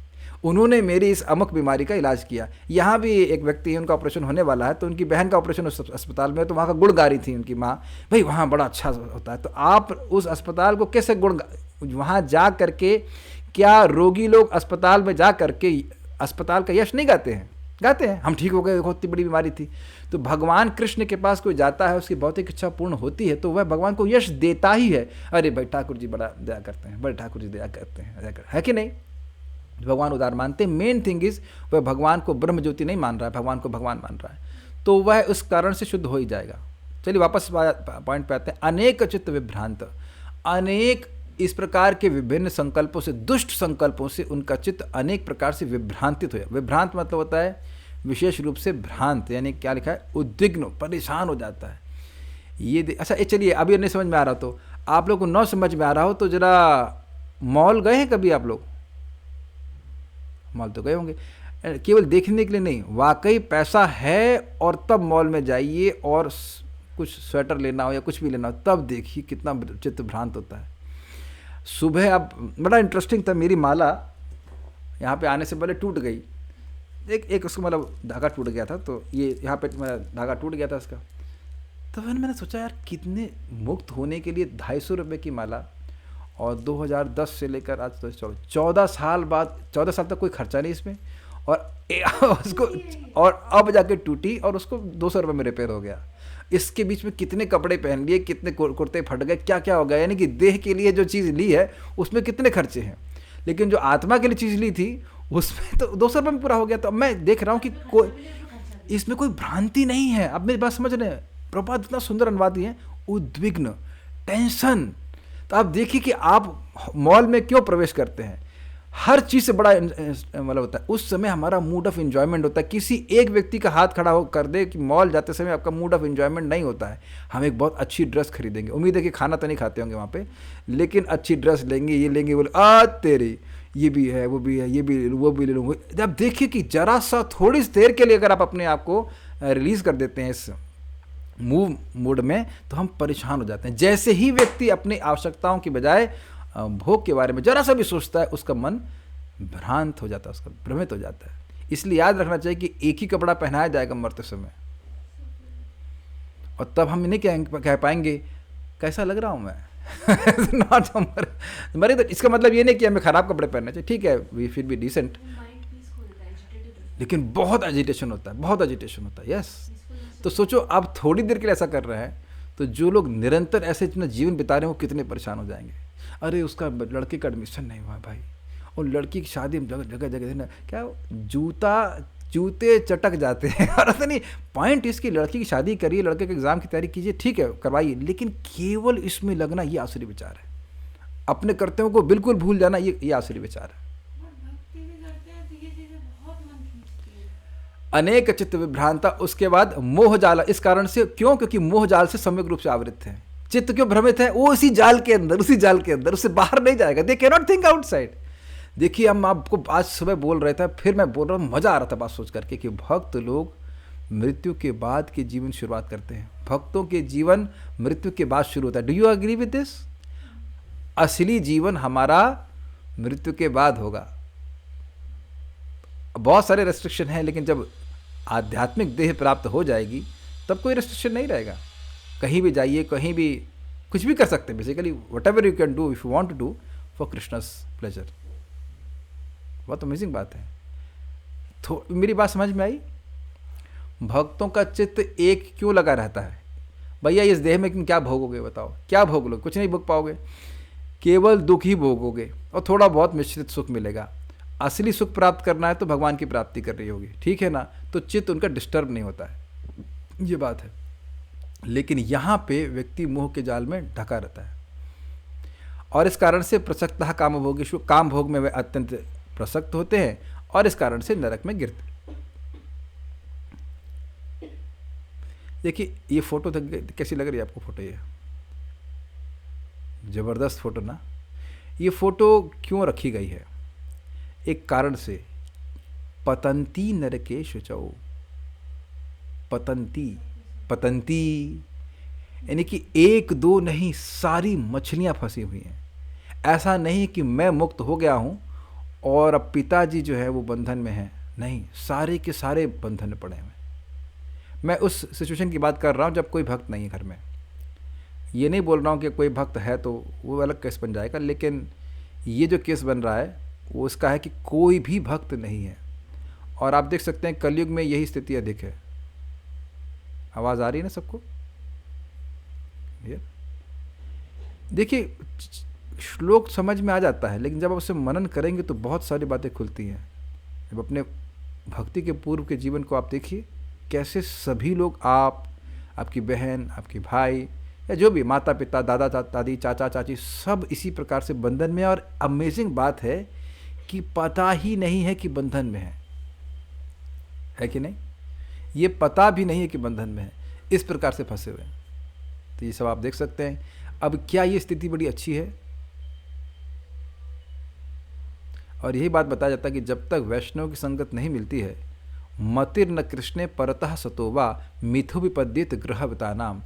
उन्होंने मेरी इस अमुक बीमारी का इलाज किया। यहाँ भी एक व्यक्ति है, उनका ऑपरेशन होने वाला है, तो उनकी बहन का ऑपरेशन उस अस्पताल में, तो वहाँ का गुण गा रही थी उनकी माँ, भाई वहाँ बड़ा अच्छा होता है। तो आप उस अस्पताल को कैसे वहाँ जा करके, क्या रोगी लोग अस्पताल में जा करके अस्पताल का यश नहीं गाते हैं? गाते हैं, हम ठीक हो गए, बहुत बड़ी बीमारी थी। तो भगवान कृष्ण के पास कोई जाता है, उसकी भौतिक इच्छा पूर्ण होती है, तो वह भगवान को यश देता ही है। अरे भाई ठाकुर जी बड़ा दया करते हैं, बड़े ठाकुर जी दया करते हैं, है कि नहीं? भगवान उदार मानते हैं। मेन थिंग इज वह भगवान को ब्रह्म ज्योति नहीं मान रहा है, भगवान को भगवान मान रहा है, तो वह उस कारण से शुद्ध हो ही जाएगा। चलिए वापस पॉइंट पे आते हैं। अनेक चित्त विभ्रांत, अनेक इस प्रकार के विभिन्न संकल्पों से, दुष्ट संकल्पों से उनका चित्त अनेक प्रकार से विभ्रांतित हो जाए। विभ्रांत मतलब होता है विशेष रूप से भ्रांत, यानी क्या लिखा है, उद्विग्न, परेशान हो जाता है। ये अच्छा, ये चलिए अभी नहीं समझ में आ रहा, तो आप लोग को न समझ में आ रहा हो तो जरा मॉल गए हैं कभी आप लोग? मॉल तो गए होंगे, केवल देखने के लिए नहीं, वाकई पैसा है और तब मॉल में जाइए, और कुछ स्वेटर लेना हो या कुछ भी लेना हो, तब देखिए कितना चित्त भ्रांत होता है। सुबह अब बड़ा इंटरेस्टिंग था, मेरी माला यहाँ पे आने से पहले टूट गई, एक उसको मतलब धागा टूट गया था, तो ये यहाँ पे मेरा धागा टूट गया था इसका। तो मैंने सोचा यार कितने मुक्त होने के लिए 250 रुपये की माला, और 2010 से लेकर आज तो 14 साल बाद, 14 साल तक कोई खर्चा नहीं इसमें, और उसको, और अब जाके टूटी और उसको 200 रुपये में रिपेयर हो गया। इसके बीच में कितने कपड़े पहन लिए, कितने कुर्ते फट गए, क्या क्या हो गया। यानी कि देह के लिए जो चीज़ ली है उसमें कितने खर्चे हैं, लेकिन जो आत्मा के लिए चीज़ ली थी उसमें तो 200 रुपये में पूरा हो गया। तो अब मैं देख रहा हूँ कि कोई इसमें कोई भ्रांति नहीं है। अब मेरी बात समझ रहे हैं? प्रभुपाद इतना सुंदर अनुवाद है, उद्विग्न, टेंशन। तो आप देखिए कि आप मॉल में क्यों प्रवेश करते हैं, हर चीज़ से बड़ा मतलब होता है उस समय हमारा मूड ऑफ एंजॉयमेंट होता है। किसी एक व्यक्ति का हाथ खड़ा हो कर दे कि मॉल जाते समय आपका मूड ऑफ एंजॉयमेंट नहीं होता है। हम एक बहुत अच्छी ड्रेस खरीदेंगे, उम्मीद है कि खाना तो नहीं खाते होंगे वहाँ पे, लेकिन अच्छी ड्रेस लेंगे, ये लेंगे, बोले आ तेरी ये भी है, वो भी है, ये भी ले लूँ, वो भी ले लूँ। जब देखिए कि जरा सा थोड़ी देर के लिए अगर आप अपने आप को रिलीज़ कर देते हैं इस मूव मूड में, तो हम परेशान हो जाते हैं। जैसे ही व्यक्ति अपनी आवश्यकताओं की बजाय भोग के बारे में जरा सा भी सोचता है, उसका मन भ्रांत हो जाता है, उसका भ्रमित हो जाता है। इसलिए याद रखना चाहिए कि एक ही कपड़ा पहनाया जाएगा मरते समय, और तब हम नहीं कह पाएंगे कैसा लग रहा हूँ मैं नॉट मरे। तो इसका मतलब ये नहीं कि हमें खराब कपड़े पहनने चाहिए, ठीक है, वी फिर भी डिसेंट, लेकिन बहुत एजिटेशन होता है, बहुत एजिटेशन होता है। यस, तो सोचो आप थोड़ी देर के लिए ऐसा कर रहे हैं, तो जो लोग निरंतर ऐसे अपना जीवन बिता रहे हैं वो कितने परेशान हो जाएंगे। अरे उसका लड़के का एडमिशन नहीं हुआ भाई, और लड़की की शादी में जगह जगह ना क्या जूते चटक जाते हैं। और ऐसा नहीं, पॉइंट इसकी लड़की की शादी करिए, लड़के के एग्जाम की तैयारी कीजिए, ठीक है करवाइए, लेकिन केवल इसमें लगना ये आसुरी विचार है। अपने कर्तव्यों को बिल्कुल भूल जाना ये आसुरी विचार है। अनेक चित्त विभ्रांता, उसके बाद मोह जाल, इस कारण से क्यों, क्योंकि मोह जाल से सम्यक रूप से आवृत है। चित्त क्यों भ्रमित है? वो उसी जाल के अंदर, उसी जाल के अंदर, उससे बाहर नहीं जाएगा। They can not think outside. देखिए हम आपको आज सुबह बोल रहे थे, फिर मैं बोल रहा हूँ, मजा आ रहा था बात सोच करके कि भक्त लोग मृत्यु के बाद के जीवन शुरुआत करते हैं। भक्तों के जीवन मृत्यु के बाद शुरू होता है। Do you agree with this? असली जीवन हमारा मृत्यु के बाद होगा। बहुत सारे रेस्ट्रिक्शन हैं, लेकिन जब आध्यात्मिक देह प्राप्त हो जाएगी तब कोई रेस्ट्रिक्शन नहीं रहेगा। कहीं भी जाइए, कहीं भी कुछ भी कर सकते हैं। Basically whatever you can do if you want to do for Krishna's pleasure. बहुत अमेजिंग बात है। तो मेरी बात समझ में आई? भक्तों का चित्त एक क्यों लगा रहता है? भैया इस देह में तुम क्या भोगोगे बताओ, क्या भोग लोगे? कुछ नहीं भोग पाओगे, केवल दुख ही भोगोगे और थोड़ा बहुत मिश्रित सुख मिलेगा। असली सुख प्राप्त करना है तो भगवान की प्राप्ति कर रही होगी, ठीक है ना? तो चित्त उनका डिस्टर्ब नहीं होता है, ये बात है। लेकिन यहाँ पे व्यक्ति मोह के जाल में ढका रहता है, और इस कारण से प्रसक्तः काम भोगेषु, काम भोग में वे अत्यंत प्रसक्त होते हैं, और इस कारण से नरक में गिरते। देखिए ये फोटो कैसी लग रही है आपको? फोटो ये ज़बरदस्त फ़ोटो ना। ये फ़ोटो क्यों रखी गई है? एक कारण से, पतंती नरके शुचौ। पतंती, पतंती यानी कि एक दो नहीं, सारी मछलियां फंसी हुई हैं। ऐसा नहीं कि मैं मुक्त हो गया हूं और अब पिताजी जो है वो बंधन में हैं, नहीं, सारे के सारे बंधन में पड़े हुए हैं। मैं उस सिचुएशन की बात कर रहा हूं जब कोई भक्त नहीं है घर में। ये नहीं बोल रहा हूं कि कोई भक्त है तो वो अलग केस बन जाएगा, लेकिन ये जो केस बन रहा है वो इसका है कि कोई भी भक्त नहीं है। और आप देख सकते हैं कलयुग में यही स्थिति अधिक है। आवाज़ आ रही है ना सबको? देखिए, श्लोक समझ में आ जाता है, लेकिन जब आप उसे मनन करेंगे तो बहुत सारी बातें खुलती हैं। जब अपने भक्ति के पूर्व के जीवन को आप देखिए, कैसे सभी लोग, आप, आपकी बहन, आपके भाई, या जो भी माता पिता, दादा दादी, चाचा चाची, सब इसी प्रकार से बंधन में। और अमेजिंग बात है कि पता ही नहीं है कि बंधन में है कि नहीं? ये पता भी नहीं है कि बंधन में है, इस प्रकार से फंसे हुए हैं। तो ये सब आप देख सकते हैं। अब क्या ये स्थिति बड़ी अच्छी है? और यही बात बताया जाता है कि जब तक वैष्णव की संगत नहीं मिलती है, मतिर न कृष्णे परतः सतोवा मिथु विपद्येत ग्रहवता नाम,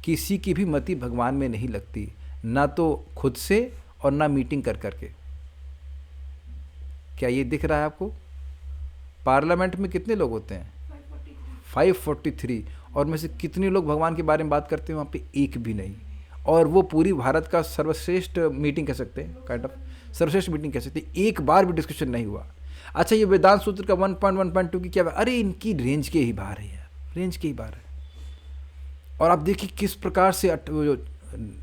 किसी की भी मति भगवान में नहीं लगती, ना तो खुद से और ना मीटिंग कर करके। क्या ये दिख रहा है आपको? पार्लियामेंट में कितने लोग होते हैं? 543। और में से कितने लोग भगवान के बारे में बात करते हैं? वहाँ पे एक भी नहीं। और वो पूरी भारत का सर्वश्रेष्ठ मीटिंग कह सकते हैं, काइंड ऑफ सर्वश्रेष्ठ मीटिंग कह सकते हैं, एक बार भी डिस्कशन नहीं हुआ। अच्छा, ये वेदांत सूत्र का 1.1.2 की क्या? अरे इनकी रेंज के ही बाहर है यार, रेंज के ही बाहर है। और आप देखिए किस प्रकार से जो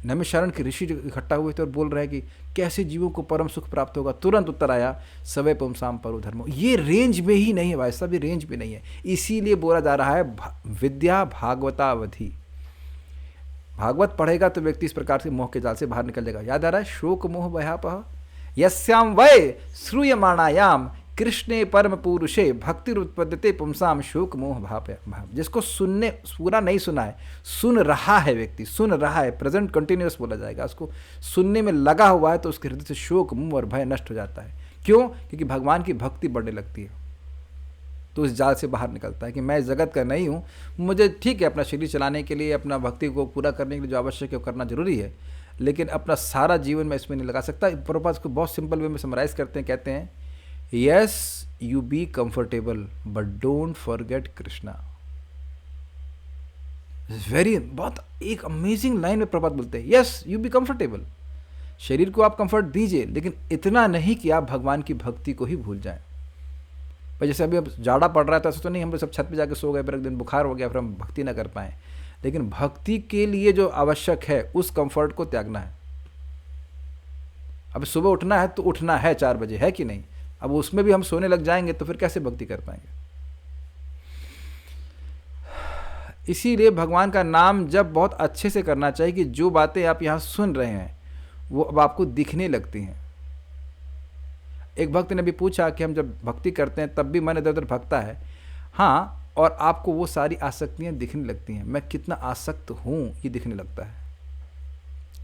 नैमिषारण्य के ऋषि इकट्ठा हुए थे और बोल रहे हैं कि कैसे जीवों को परम सुख प्राप्त होगा। तुरंत उत्तर आया, सवै पुंसाम परो धर्मो। ये रेंज में ही नहीं है भाई साहब, ये रेंज में नहीं है। इसीलिए बोला जा रहा है विद्या भागवतावधि। भागवत पढ़ेगा तो व्यक्ति इस प्रकार से मोह के जाल से बाहर निकल जाएगा। याद आ रहा है, शोक मोह भयापह यस्याम वै श्रूयमाणायाम कृष्णे परम पुरुषे भक्तिरुत्पद्यते पुंसाम शोक मोह भाव। जिसको सुनने, पूरा नहीं सुना है, सुन रहा है व्यक्ति, सुन रहा है, प्रेजेंट कंटिन्यूअस बोला जाएगा, उसको सुनने में लगा हुआ है, तो उसके हृदय से शोक मोह और भय नष्ट हो जाता है। क्यों? क्योंकि भगवान की भक्ति बढ़ने लगती है, तो उस जाल से बाहर निकलता है कि मैं जगत का नहीं हूँ। मुझे ठीक है अपना शरीर चलाने के लिए, अपना भक्ति को पूरा करने के लिए जो आवश्यक है वो करना जरूरी है, लेकिन अपना सारा जीवन मैं इसमें नहीं लगा सकता। प्रभुपाद को बहुत सिंपल वे में समराइज करते हैं, कहते हैं, yes you be comfortable but don't forget Krishna. Very, बहुत एक अमेजिंग लाइन में प्रभात बोलते हैं, यस यू बी कंफर्टेबल, शरीर को आप कंफर्ट दीजिए, लेकिन इतना नहीं कि आप भगवान की भक्ति को ही भूल जाएं। भाई जैसे अभी अब जाड़ा पड़ रहा है तो ऐसा तो नहीं हम सब छत पे जाके सो गए, फिर एक दिन बुखार हो गया, फिर हम भक्ति ना कर पाए। लेकिन भक्ति के लिए जो आवश्यक है उस कंफर्ट को त्यागना है। अब सुबह उठना है तो उठना है 4 बजे, है कि नहीं? अब उसमें भी हम सोने लग जाएंगे तो फिर कैसे भक्ति कर पाएंगे? इसीलिए भगवान का नाम जब बहुत अच्छे से करना चाहिए कि जो बातें आप यहाँ सुन रहे हैं वो अब आपको दिखने लगती हैं। एक भक्त ने भी पूछा कि हम जब भक्ति करते हैं तब भी मन इधर उधर भगता है। हाँ, और आपको वो सारी आसक्तियाँ दिखने लगती हैं, मैं कितना आसक्त हूँ ये दिखने लगता है।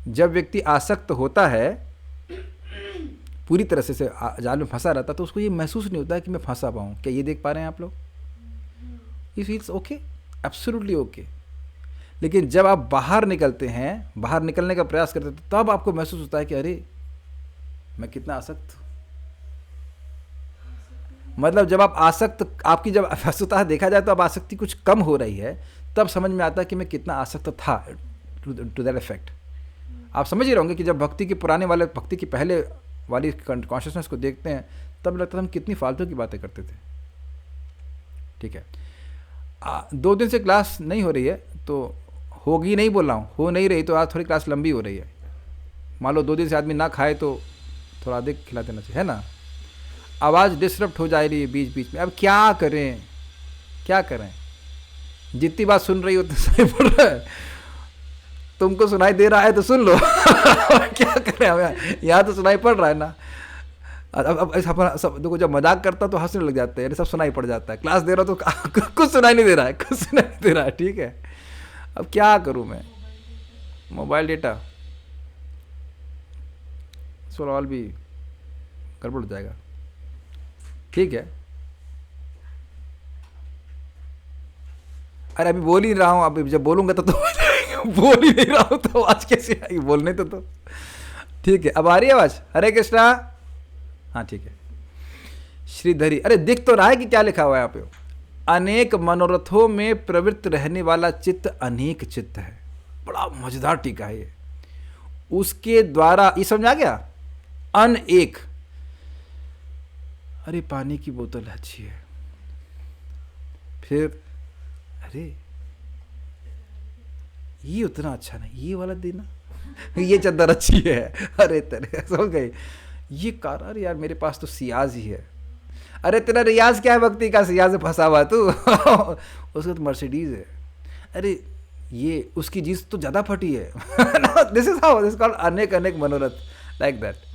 जब व्यक्ति आसक्त होता है, पूरी तरह से जाल में फंसा रहता, तो उसको ये महसूस नहीं होता है कि मैं फंसा हुआ हूँ। क्या ये देख पा रहे हैं आप लोग? ये फील्स ओके, एब्सोल्युटली ओके। लेकिन जब आप बाहर निकलते हैं, बाहर निकलने का प्रयास करते हैं, तब आपको महसूस होता है कि अरे मैं कितना आसक्त हूँ। मतलब जब आप आसक्त, आपकी जब असुता देखा जाए तो अब आसक्ति कुछ कम हो रही है, तब समझ में आता है कि मैं कितना आसक्त था, टू दैट इफेक्ट। आप समझ ही रहोगे कि जब भक्ति के पुराने वाले, भक्ति की पहले वाली कॉन्शियसनेस को देखते हैं तब लगता है हम कितनी फालतू की बातें करते थे। ठीक है, 2 दिन से क्लास नहीं हो रही है तो होगी नहीं बोल रहा हूँ, हो नहीं रही तो आज थोड़ी क्लास लंबी हो रही है। मान लो 2 दिन से आदमी ना खाए तो थोड़ा अधिक खिला देना चाहिए, है ना? आवाज़ डिस्टर्ब हो जा रही है बीच बीच में, अब क्या करें, क्या करें? जितनी बात सुन रही हो तो सही पड़ रहा है, तुमको सुनाई दे रहा है तो सुन लो। क्या करें, यहाँ तो सुनाई पड़ रहा है ना। अब सब देखो, जब मजाक करता तो हंसने लग जाते हैं, सब सुनाई पड़ जाता है। क्लास दे रहा तो कुछ सुनाई नहीं दे रहा है, कुछ सुनाई नहीं दे रहा है। ठीक है, अब क्या करूँ मैं? मोबाइल डेटा सवाल भी गड़बड़ हो जाएगा। ठीक है, अरे अभी बोल ही रहा हूँ, अभी जब बोलूंगा तो बोल ही नहीं रहा हूँ तो आवाज कैसे आएगी बोलने तो। ठीक है, अब आ रही है आवाज? हरे कृष्णा। हाँ ठीक है। श्रीधरी, अरे दिख तो रहा है कि क्या लिखा हुआ है यहाँ पे। अनेक मनोरथों में प्रवृत्त रहने वाला चित्त अनेक चित्त है। बड़ा मजेदार टीका है ये। उसके द्वारा, ये समझ आ गया? अन एक, अरे पानी की बोतल अच्छी है, फिर अरे ये उतना अच्छा नहीं, ये वाला देना, ये चादर अच्छी है, अरे तेरे समझ गए, ये कार, अरे यार मेरे पास तो सियाज ही है, अरे तेरा रियाज क्या है भक्ति का, सियाज फंसा हुआ तू उसका तो मर्सिडीज है, अरे ये उसकी जीन्स तो ज़्यादा फटी है this is how this called अनेक अनेक मनोरथ, लाइक दैट।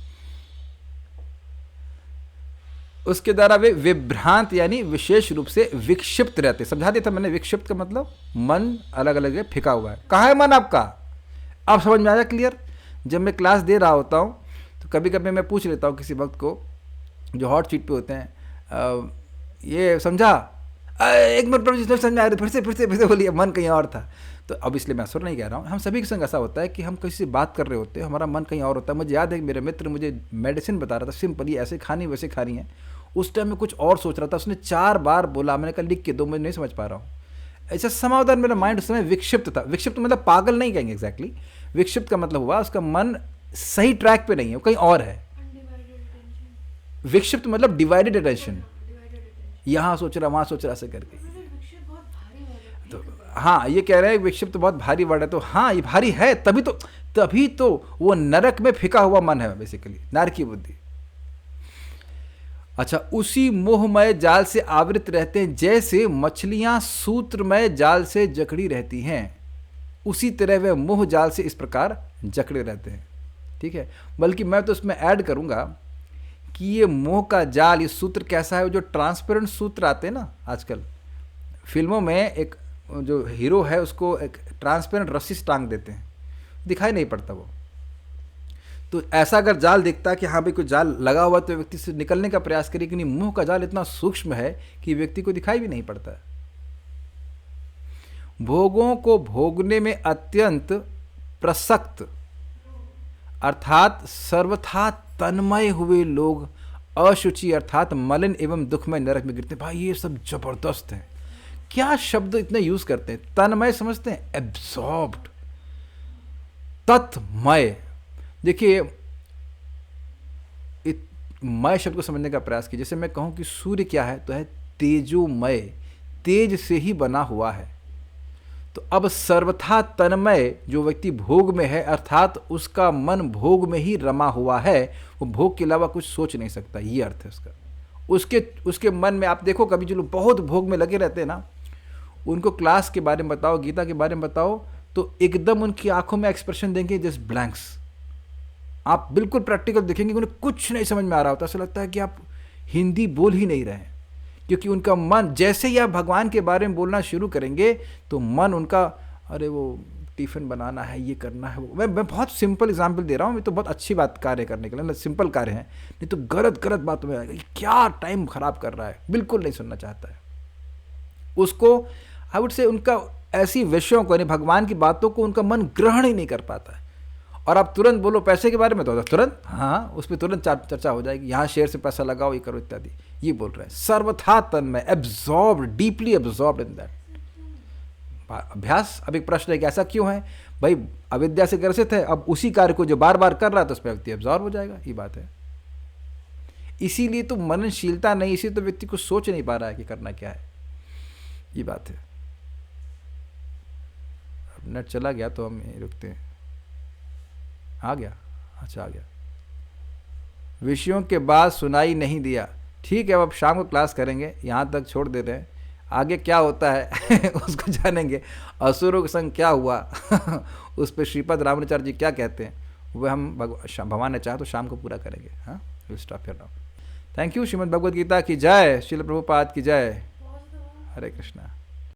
उसके द्वारा वे विभ्रांत यानी विशेष रूप से विक्षिप्त रहते। समझा दिया था मैंने, विक्षिप्त का मतलब मन अलग अलग है, फिका हुआ है। कहाँ है मन आपका? अब समझ में आया क्लियर? जब मैं क्लास दे रहा होता हूँ तो कभी कभी मैं पूछ लेता हूँ किसी वक्त को जो हॉट सीट पे होते हैं, ये समझा? एक मिनट प्रभु समझ में आ रही, फिर से बोलिए, मन कहीं और था। तो अब इसलिए मैं असुर नहीं कह रहा हूँ, हम सभी के संग ऐसा होता है कि हम किसी से बात कर रहे होते हैं, हमारा मन कहीं और होता है। मुझे याद है कि मेरे मित्र मुझे मेडिसिन बता रहा था, सिंपल, ये ऐसे खानी वैसे खानी है। उस टाइम में कुछ और सोच रहा था, उसने 4 बार बोला, मैंने कहा लिख के दो, मैं नहीं समझ पा रहा हूँ। ऐसा समाधान, मेरा माइंड उस समय विक्षिप्त था। विक्षिप्त मतलब पागल नहीं कहेंगे एग्जैक्टली, विक्षिप्त का मतलब हुआ उसका मन सही ट्रैक पे नहीं है, कहीं और है। विक्षिप्त मतलब डिवाइडेड अटेंशन, यहाँ सोच रहा वहाँ सोच रहा ऐसे करके। तो हाँ, ये कह रहे हैं विक्षिप्त बहुत भारी वर्ड है, तो हाँ ये भारी है, तभी तो वो नरक में फिका हुआ मन है बेसिकली, नरक की बुद्धि। अच्छा, उसी मोहमय जाल से आवृत रहते हैं, जैसे मछलियां सूत्रमय जाल से जकड़ी रहती हैं, उसी तरह वे मोह जाल से इस प्रकार जकड़े रहते हैं। ठीक है, बल्कि मैं तो उसमें ऐड करूंगा कि ये मोह का जाल, ये सूत्र कैसा है, जो ट्रांसपेरेंट सूत्र आते हैं ना आजकल फिल्मों में, एक जो हीरो है उसको एक ट्रांसपेरेंट रस्सी से टांग देते हैं, दिखाई नहीं पड़ता वो। तो ऐसा अगर जाल दिखता है कि हाँ भाई कोई जाल लगा हुआ, तो व्यक्ति से निकलने का प्रयास करे कि नहीं, मुंह का जाल इतना सूक्ष्म है कि व्यक्ति को दिखाई भी नहीं पड़ता है। भोगों को भोगने में अत्यंत प्रसक्त अर्थात सर्वथा तन्मय हुए लोग अशुचि अर्थात मलिन एवं दुखमय नरक में गिरते हैं। भाई ये सब जबरदस्त है, क्या शब्द इतने यूज करते हैं। तन्मय समझते हैं, एब्सॉर्ब्ड, तत्मय। देखिए मय शब्द को समझने का प्रयास कीजिए। जैसे मैं कहूं कि सूर्य क्या है, तो है तेजोमय, तेज से ही बना हुआ है। तो अब सर्वथा तन्मय जो व्यक्ति भोग में है, अर्थात उसका मन भोग में ही रमा हुआ है, वो भोग के अलावा कुछ सोच नहीं सकता, ये अर्थ है उसका। उसके मन में आप देखो, कभी जो लोग बहुत भोग में लगे रहते हैं ना, उनको क्लास के बारे में बताओ, गीता के बारे में बताओ, तो एकदम उनकी आंखों में एक्सप्रेशन देंगे जस्ट ब्लैंक्स। आप बिल्कुल प्रैक्टिकल देखेंगे, उन्हें कुछ नहीं समझ में आ रहा होता, ऐसा लगता है कि आप हिंदी बोल ही नहीं रहे हैं, क्योंकि उनका मन, जैसे ही आप भगवान के बारे में बोलना शुरू करेंगे तो मन उनका, अरे वो टिफिन बनाना है, ये करना है, वो मैं बहुत सिंपल एग्जांपल दे रहा हूँ, मैं तो बहुत अच्छी बात कार्य करने के लिए, सिंपल कार्य है, नहीं तो गलत बातों में आएगा, क्या टाइम खराब कर रहा है, बिल्कुल नहीं सुनना चाहता है उसको। आई वुड से उनका ऐसी विषयों को, यानी भगवान की बातों को उनका मन ग्रहण ही नहीं कर पाता है। और आप तुरंत बोलो पैसे के बारे में, तो तुरंत हाँ उस पर तुरंत चर्चा हो जाएगी, यहाँ शेयर से पैसा लगाओ, ये करो इत्यादि, ये बोल रहे हैं। सर्वथा तन्मय, absorbed, deeply absorbed in that. अभ्यास। अब एक प्रश्न है कि ऐसा क्यों है भाई, अविद्या से ग्रसित है, अब उसी कार्य को जो बार बार कर रहा है तो उस पर व्यक्ति एब्जॉर्ब हो जाएगा, ये बात है। इसीलिए तो मननशीलता नहीं, इसी तो व्यक्ति को सोच नहीं पा रहा है कि करना क्या है, ये बात है। अब नेट चला गया तो हम रुकते हैं। आ गया, अच्छा आ गया। विषयों के बाद सुनाई नहीं दिया, ठीक है, अब शाम को क्लास करेंगे, यहाँ तक छोड़ दे रहे हैं, आगे क्या होता है उसको जानेंगे। असुरों के संग क्या हुआ उस पर श्रीपद रामानुचार्य जी क्या कहते हैं, वह हम भगवान ने चाहा तो शाम को पूरा करेंगे। हाँ, will stop here now. Thank you. Shrimad Bhagavad Gita की जय, श्रील प्रभुपाद की जय। हरे कृष्णा।